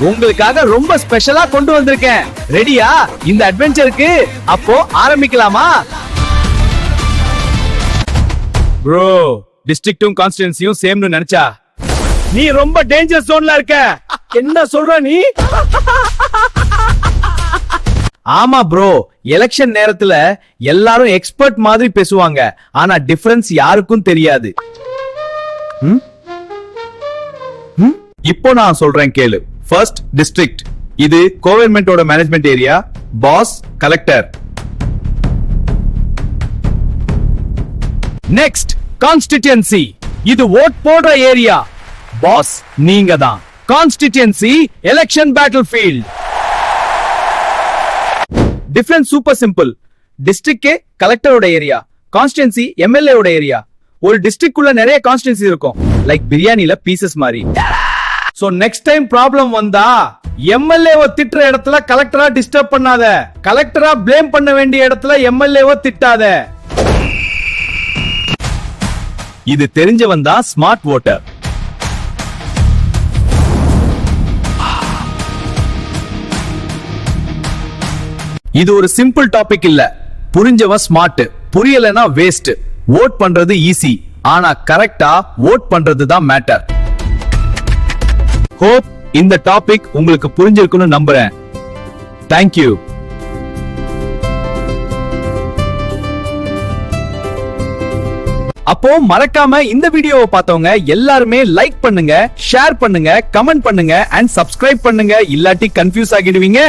உங்களுக்காக ரொம்ப ஸ்பெஷலா கொண்டு வந்திருக்கேன். ரெடியா இந்த அட்வென்ச்சருக்கு? அப்போ ஆரம்பிக்கலாமா? ப்ரோ, டிஸ்ட்ரிக்ட்டும் கான்ஸ்டிட்யூன்சியும் சேம்னு நினைச்சா நீ ரொம்ப டேஞ்சர் ஜோன்ல இருக்க. என்ன சொல்ற நீ? ஆமா ப்ரோ, எலெக்ஷன் நேரத்துல எல்லாரும் எக்ஸ்பர்ட் மாதிரி பேசுவாங்க, ஆனா டிஃபரன்ஸ் யாருக்கும் தெரியாது. இப்போ நான் சொல்றேன் கேளு. ஃபர்ஸ்ட் டிஸ்ட்ரிக்ட், இது கவர்மெண்டோட management area. Boss collector. Next constituency, இது ஓட் போடுற ஏரியா. பாஸ் நீங்க தான். Constituency election battlefield. Difference super simple. District கலெக்டரோட ஏரியா, கான்ஸ்டிட்யூன்சி எம்எல்ஏ ஓட ஏரியா. ஒரு டிஸ்ட்ரிக்ட் குள்ள நிறைய கான்ஸ்டிட்யூன்சி இருக்கும், லைக் பிரியாணில பீசஸ் மாதிரி. சோ நெக்ஸ்ட் டைம் ப்ராப்ளம் வந்தா எம்எல்ஏவை திட்டுற இடத்துல கலெக்டரா டிஸ்டர்ப் பண்ணாத, கலெக்டரா ப்ளேம் பண்ண வேண்டிய இடத்துல எம்எல்ஏவை திட்டாத. இது தெரிஞ்சவன் தான் ஸ்மார்ட் வோட்டர். இது ஒரு சிம்பிள் டாபிக் இல்ல. புரிஞ்சவன் ஸ்மார்ட், புரியலனா வேஸ்ட். வோட் பண்றது ஈஸி, ஆனா கரெக்டா வோட் பண்றது தான் மேட்டர். ஹோப் இந்த டாபிக் உங்களுக்கு புரிஞ்சிருக்கும்னு நம்புறேன். Thank you. அப்போ மறக்காம இந்த வீடியோவை பார்த்தவங்க எல்லாருமே லைக் பண்ணுங்க, ஷேர் பண்ணுங்க, கமெண்ட் பண்ணுங்க அண்ட் சப்ஸ்கிரைப் பண்ணுங்க. இல்லாட்டி கன்ஃபியூஸ் ஆகிடுவீங்க.